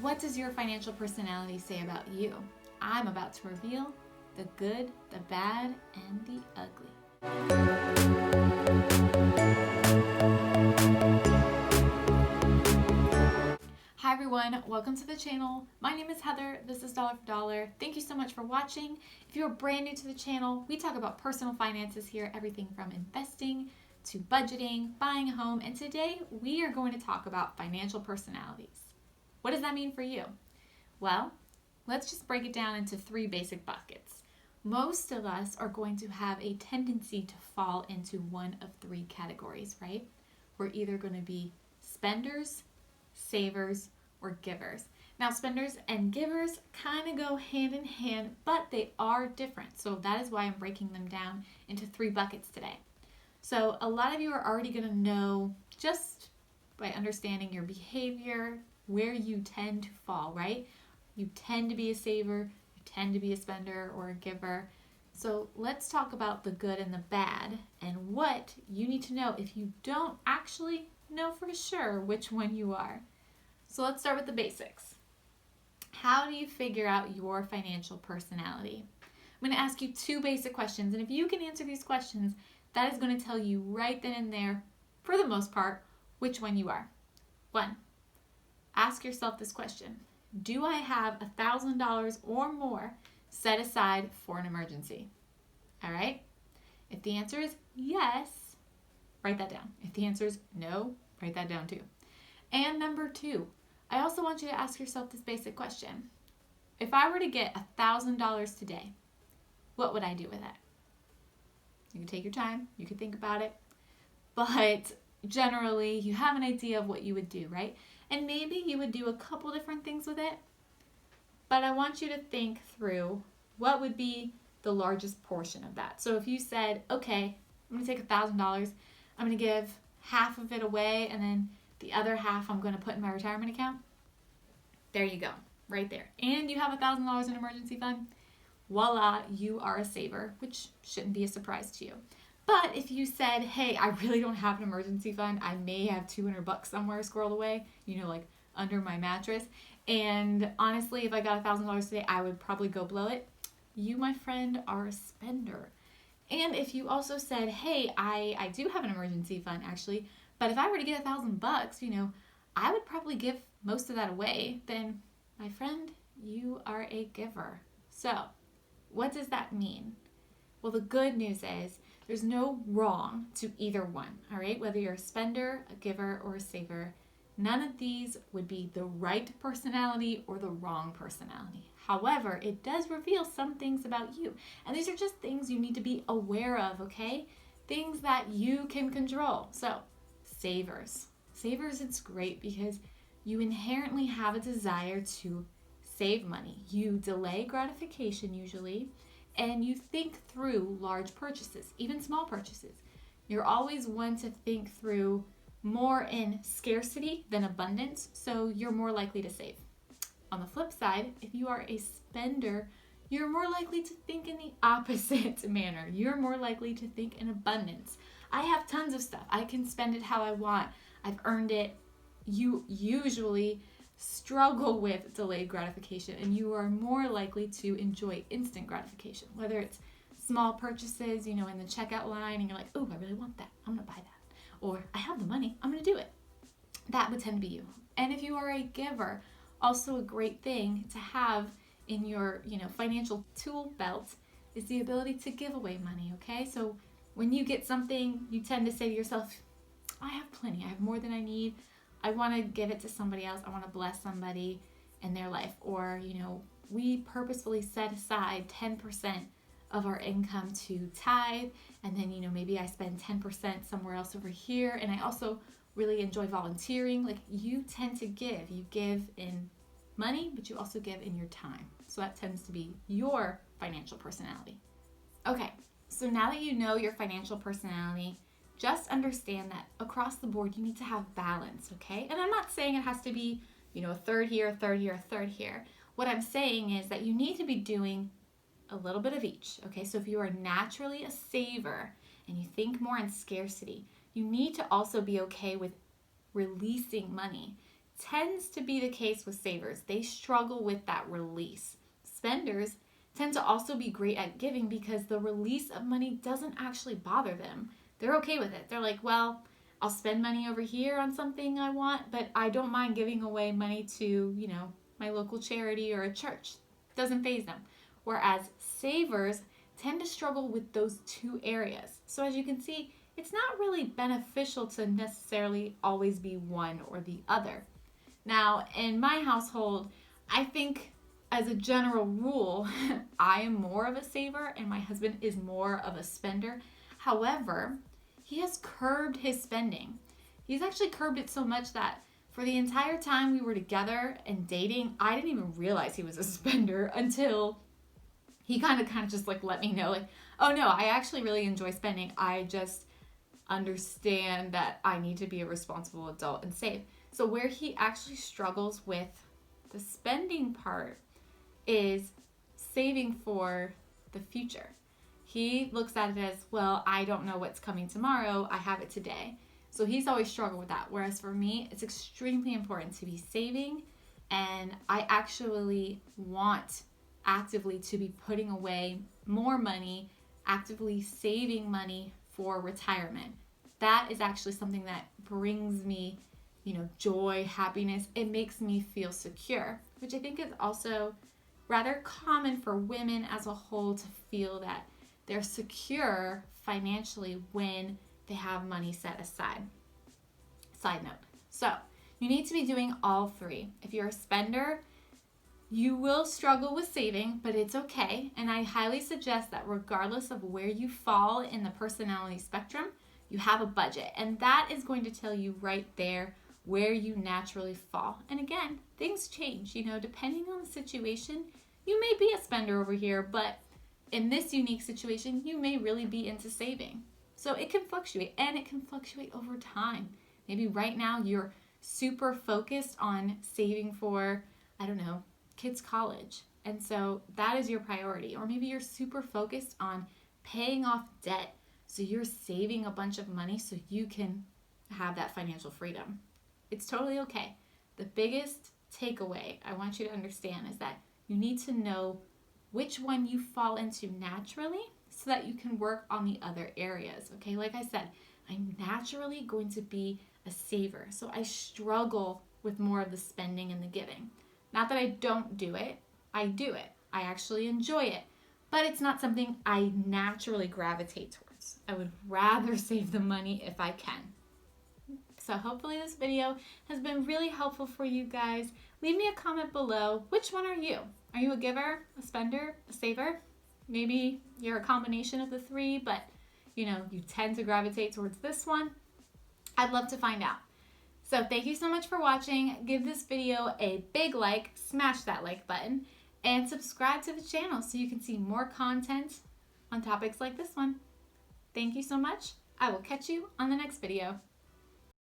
What does your financial personality say about you? I'm about to reveal the good, the bad, and the ugly. Hi everyone, welcome to the channel. My name is Heather, this is Dollar for Dollar. Thank you so much for watching. If you're brand new to the channel, we talk about personal finances here, everything from investing to budgeting, buying a home, and today we are going to talk about financial personalities. What does that mean for you? Well, let's just break it down into three basic buckets. Most of us are going to have a tendency to fall into one of three categories, right? We're either going to be spenders, savers, or givers. Now, spenders and givers kind of go hand in hand, but they are different. So that is why I'm breaking them down into three buckets today. So a lot of you are already going to know just by understanding your behavior where you tend to fall, right? You tend to be a saver, you tend to be a spender or a giver. So let's talk about the good and the bad and what you need to know if you don't actually know for sure which one you are. So let's start with the basics. How do you figure out your financial personality? I'm going to ask you two basic questions, and if you can answer these questions, that is going to tell you right then and there, for the most part, which one you are. 1. Ask yourself this question. Do I have $1,000 or more set aside for an emergency? All right? If the answer is yes, write that down. If the answer is no, write that down too. And number 2, I also want you to ask yourself this basic question. If I were to get $1,000 today, what would I do with it? You can take your time, you can think about it, but generally you have an idea of what you would do, right? And maybe you would do a couple different things with it, but I want you to think through what would be the largest portion of that. So if you said, okay, I'm going to take $1,000, I'm going to give half of it away, and then the other half I'm going to put in my retirement account. There you go, right there. And you have $1,000 in emergency fund. Voila, you are a saver, which shouldn't be a surprise to you. But if you said, hey, I really don't have an emergency fund, I may have $200 somewhere squirreled away, like under my mattress, and honestly, if I got $1,000 today, I would probably go blow it. You, my friend, are a spender. And if you also said, hey, I do have an emergency fund actually, but if I were to get $1,000, I would probably give most of that away, then my friend, you are a giver. So what does that mean? Well, the good news is there's no wrong to either one, all right? Whether you're a spender, a giver, or a saver, none of these would be the right personality or the wrong personality. However, it does reveal some things about you. And these are just things you need to be aware of, okay? Things that you can control. So, savers. Savers, it's great because you inherently have a desire to save money. You delay gratification usually, and you think through large purchases, even small purchases. You're always one to think through more in scarcity than abundance, so you're more likely to save. On the flip side, if you are a spender, you're more likely to think in the opposite manner. You're more likely to think in abundance. I have tons of stuff. I can spend it how I want. I've earned it. You usually struggle with delayed gratification, and you are more likely to enjoy instant gratification, whether it's small purchases, in the checkout line, and you're like, oh, I really want that. I'm going to buy that. Or I have the money. I'm going to do it. That would tend to be you. And if you are a giver, also a great thing to have in your, financial tool belt is the ability to give away money, okay? So when you get something, you tend to say to yourself, I have plenty. I have more than I need. I want to give it to somebody else. I want to bless somebody in their life. Or, we purposefully set aside 10% of our income to tithe. And then, maybe I spend 10% somewhere else over here. And I also really enjoy volunteering. Like, you tend to give. You give in money, but you also give in your time. So that tends to be your financial personality. Okay, so now that you know your financial personality, just understand that across the board, you need to have balance, okay? And I'm not saying it has to be, a third here, a third here, a third here. What I'm saying is that you need to be doing a little bit of each, okay? So if you are naturally a saver and you think more in scarcity, you need to also be okay with releasing money. tends to be the case with savers. They struggle with that release. Spenders tend to also be great at giving because the release of money doesn't actually bother them. They're okay with it. They're like, well, I'll spend money over here on something I want, but I don't mind giving away money to, my local charity or a church. Doesn't faze them. Whereas savers tend to struggle with those two areas. So as you can see, it's not really beneficial to necessarily always be one or the other. Now, in my household, I think as a general rule, I am more of a saver and my husband is more of a spender. However, he has curbed his spending. He's actually curbed it so much that for the entire time we were together and dating, I didn't even realize he was a spender until he kind of just like let me know, like, oh no, I actually really enjoy spending. I just understand that I need to be a responsible adult and save. So where he actually struggles with the spending part is saving for the future. He looks at it as, well, I don't know what's coming tomorrow. I have it today. So he's always struggled with that. Whereas for me, it's extremely important to be saving. And I actually want actively to be putting away more money, actively saving money for retirement. That is actually something that brings me, joy, happiness. It makes me feel secure, which I think is also rather common for women as a whole to feel that they're secure financially when they have money set aside. Side note. So you need to be doing all three. If you're a spender, you will struggle with saving, but it's okay. And I highly suggest that regardless of where you fall in the personality spectrum, you have a budget. And that is going to tell you right there where you naturally fall. And again, things change, depending on the situation. You may be a spender over here, but in this unique situation, you may really be into saving. So it can fluctuate, and it can fluctuate over time. Maybe right now you're super focused on saving for, kids' college. And so that is your priority. Or maybe you're super focused on paying off debt. So you're saving a bunch of money so you can have that financial freedom. It's totally okay. The biggest takeaway I want you to understand is that you need to know which one you fall into naturally so that you can work on the other areas. Okay, like I said, I'm naturally going to be a saver. So I struggle with more of the spending and the giving. Not that I don't do it. I do it. I actually enjoy it. But it's not something I naturally gravitate towards. I would rather save the money if I can. So hopefully this video has been really helpful for you guys. Leave me a comment below. Which one are you? Are you a giver, a spender, a saver? Maybe you're a combination of the three, but you tend to gravitate towards this one. I'd love to find out. So thank you so much for watching. Give this video a big like, smash that like button, and subscribe to the channel so you can see more content on topics like this one. Thank you so much. I will catch you on the next video.